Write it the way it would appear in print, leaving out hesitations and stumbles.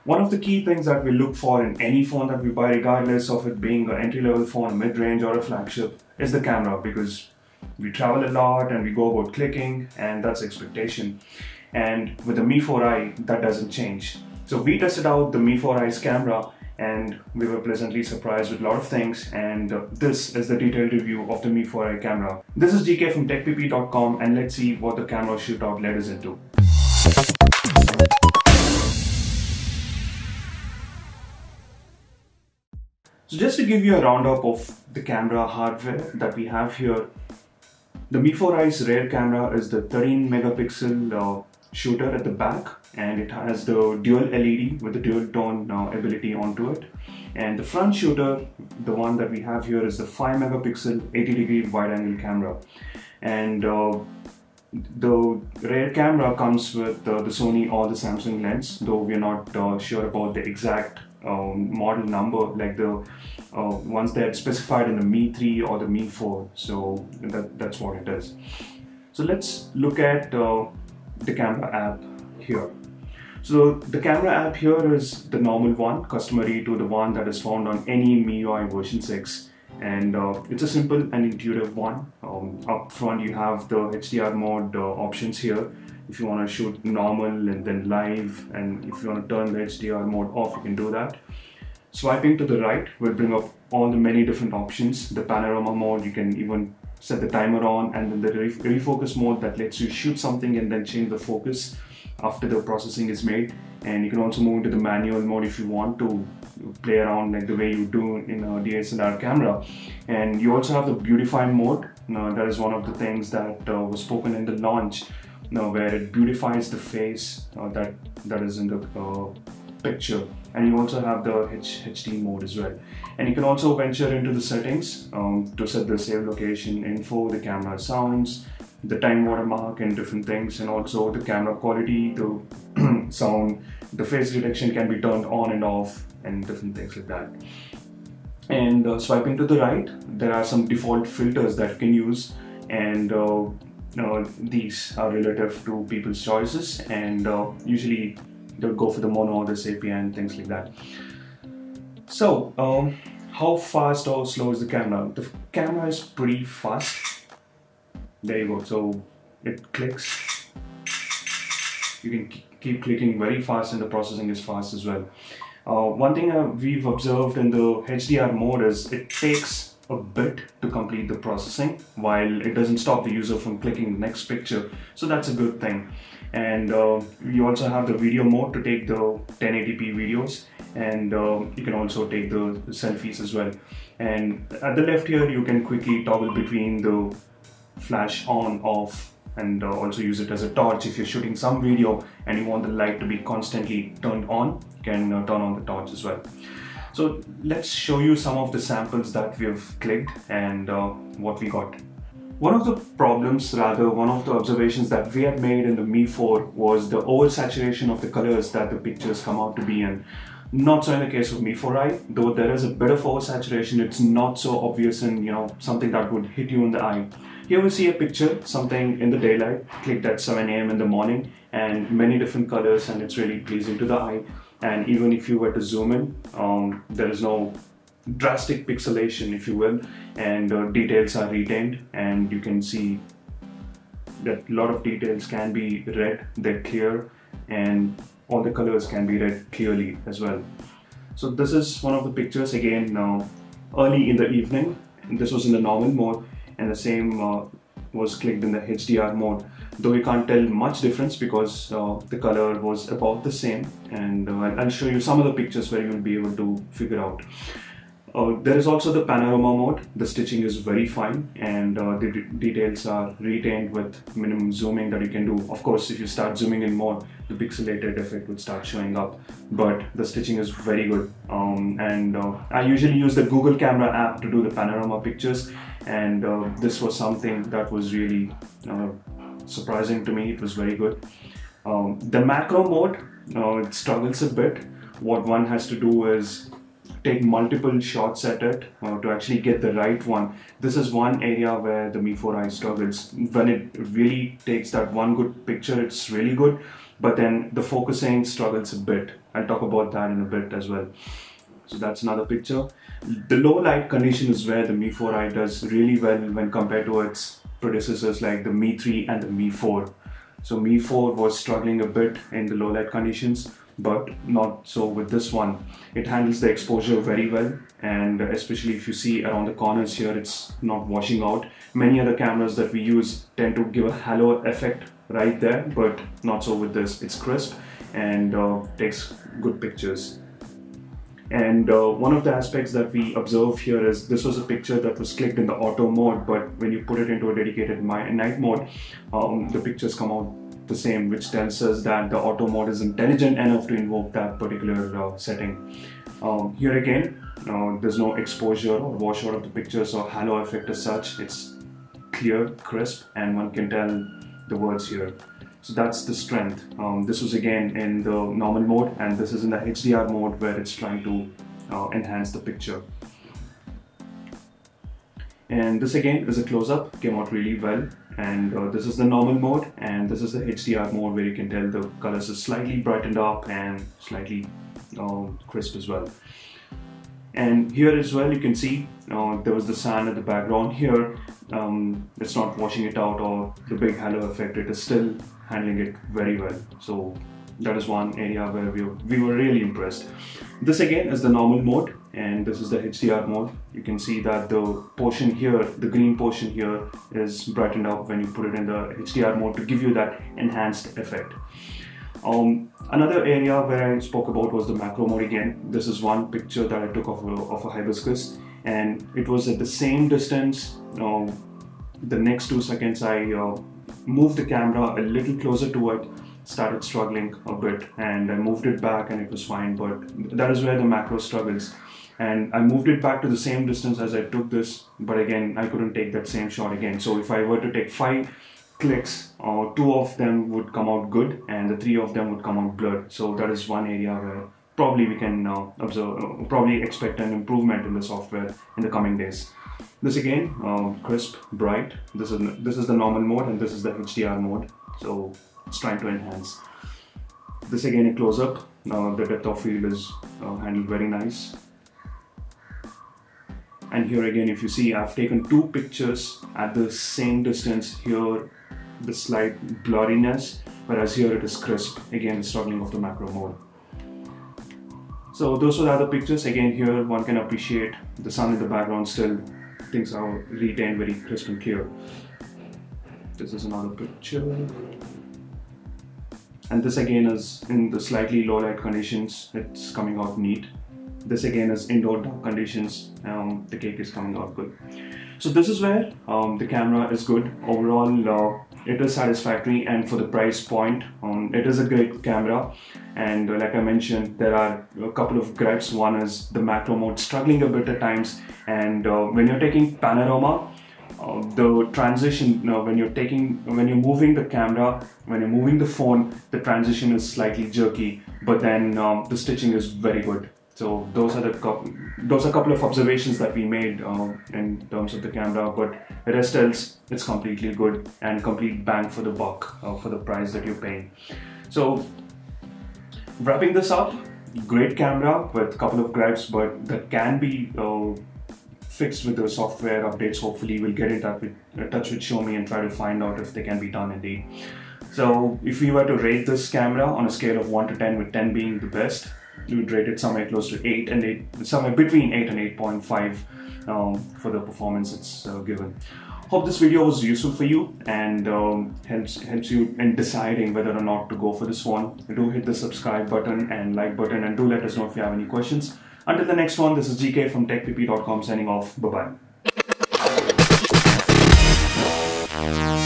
One of the key things that we look for in any phone that we buy, regardless of it being an entry-level phone, mid-range or a flagship, is the camera, because we travel a lot and we go about clicking, and that's expectation. And with the Mi4i, that doesn't change. So we tested out the Mi4i's camera and we were pleasantly surprised with a lot of things, and this is the detailed review of the Mi4i camera. This is GK from TechPP.com, and let's see what the camera shootout led us into. So just to give you a roundup of the camera hardware that we have here, the Mi4i's rear camera is the 13 megapixel shooter at the back, and it has the dual LED with the dual tone ability onto it. And the front shooter, the one that we have here, is the 5 megapixel 80-degree wide angle camera. And the rear camera comes with the Sony or the Samsung lens, though we're not sure about the exact model number, like the ones that are specified in the Mi3 or the Mi4. So that's what it is. So let's look at the camera app here. So the camera app here is the normal one, customary to the one that is found on any MIUI version 6. And it's a simple and intuitive one. Up front you have the HDR mode options here. If you want to shoot normal and then live, and if you want to turn the HDR mode off, you can do that. Swiping to the right will bring up all the many different options. The Panorama Mode, you can even set the timer on, and then the refocus mode that lets you shoot something and then change the focus after the processing is made. And you can also move into the manual mode if you want to play around like the way you do in a DSLR camera. And you also have the beautify mode. That is one of the things that was spoken in the launch, where it beautifies the face that is in the picture. And you also have the HD mode as well. And you can also venture into the settings to set the save location info, the camera sounds, the time watermark and different things, and also the camera quality, the sound, the face detection can be turned on and off, and different things like that. And swiping to the right, there are some default filters that you can use, and these are relative to people's choices, and usually they'll go for the mono or the sepia and things like that. So how fast or slow is the camera? The camera is pretty fast. There you go. So it clicks. You can keep clicking very fast, and the processing is fast as well. One thing we've observed in the HDR mode is it takes a bit to complete the processing, while it doesn't stop the user from clicking the next picture. So that's a good thing. And you also have the video mode to take the 1080p videos, and you can also take the selfies as well. And at the left here, you can quickly toggle between the flash on, off, and also use it as a torch. If you're shooting some video and you want the light to be constantly turned on, you can turn on the torch as well. So let's show you some of the samples that we've clicked and what we got. One of the problems, rather one of the observations that we had made in the Mi4 was the oversaturation of the colors that the pictures come out to be in. Not so in the case of Mi4i, though there is a bit of oversaturation. It's not so obvious and something that would hit you in the eye. Here we see a picture, something in the daylight, clicked at 7 AM in the morning, and many different colors, and it's really pleasing to the eye. And even if you were to zoom in, there is no drastic pixelation, if you will, and details are retained, and you can see that a lot of details can be read, they're clear, and all the colors can be read clearly as well. So this is one of the pictures, again early in the evening, and this was in the normal mode, and the same was clicked in the HDR mode, though you can't tell much difference because the color was about the same. And I'll show you some of the pictures where you'll be able to figure out. There is also the Panorama Mode. The stitching is very fine, and the details are retained with minimum zooming that you can do. Of course, if you start zooming in more, the pixelated effect would start showing up, but the stitching is very good. I usually use the Google Camera app to do the panorama pictures, and this was something that was really surprising to me. It was very good. The macro mode, it struggles a bit. What one has to do is take multiple shots at it to actually get the right one. This is one area where the Mi4i struggles. When it really takes that one good picture, it's really good, but then the focusing struggles a bit. I'll talk about that in a bit as well. So that's another picture. The low light condition is where the Mi4i does really well when compared to its predecessors like the Mi3 and the Mi4. So Mi4 was struggling a bit in the low light conditions, but not so with this one. It handles the exposure very well, and especially if you see around the corners here, it's not washing out. Many other cameras that we use tend to give a halo effect right there, but not so with this. It's crisp and takes good pictures. And one of the aspects that we observe here is this was a picture that was clicked in the auto mode, but when you put it into a dedicated night mode, the pictures come out the same, which tells us that the auto mode is intelligent enough to invoke that particular setting. Here again, there's no exposure or washout of the pictures or halo effect as such. It's clear, crisp, and one can tell the words here. So that's the strength. This was again in the normal mode, and this is in the HDR mode where it's trying to enhance the picture. And this again is a close-up, came out really well. And this is the normal mode, and this is the HDR mode where you can tell the colors are slightly brightened up and slightly crisp as well. And here as well you can see there was the sand at the background here. It's not washing it out or the big halo effect. It is still handling it very well. So that is one area where we were really impressed. This again is the normal mode, and this is the HDR mode. You can see that the portion here, the green portion here, is brightened up when you put it in the HDR mode to give you that enhanced effect. Another area where I spoke about was the macro mode again. This is one picture that I took of a hibiscus, and it was at the same distance. The next 2 seconds I moved the camera a little closer to it, started struggling a bit, and I moved it back and it was fine, but that is where the macro struggles. And I moved it back to the same distance as I took this, but again I couldn't take that same shot again. So if I were to take 5 clicks, 2 of them would come out good and the 3 of them would come out blurred. So that is one area where probably we can probably expect an improvement in the software in the coming days. This again, crisp, bright. This is the normal mode, and this is the HDR mode. So it's trying to enhance. This again a close-up. The depth of field is handled very nice. And here again, if you see, I've taken 2 pictures at the same distance. Here, the slight blurriness, whereas here it is crisp. Again, the struggling of the macro mode. So those are the other pictures. Again, here one can appreciate the sun in the background still. Things are retained very crisp and clear. This is another picture. And this again is in the slightly low light conditions. It's coming out neat. This again is indoor dark conditions. The cake is coming out good. So this is where the camera is good. Overall, it is satisfactory, and for the price point, it is a great camera. And like I mentioned, there are a couple of gripes. One is the macro mode struggling a bit at times, and when you're taking panorama, the transition, when you're moving the camera, when you're moving the phone, the transition is slightly jerky, but then the stitching is very good. So those are a couple of observations that we made in terms of the camera, but the rest else, it's completely good and complete bang for the buck for the price that you're paying. So wrapping this up, great camera with a couple of gripes, but that can be fixed with the software updates. Hopefully we'll get in touch with Xiaomi and try to find out if they can be done indeed. So if we were to rate this camera on a scale of 1 to 10, with 10 being the best, we would rate it somewhere close to 8 and 8, somewhere between 8 and 8.5 for the performance it's given. Hope this video was useful for you and helps you in deciding whether or not to go for this one. Do hit the subscribe button and like button, and do let us know if you have any questions. Until the next one, this is GK from TechPP.com signing off. Bye bye.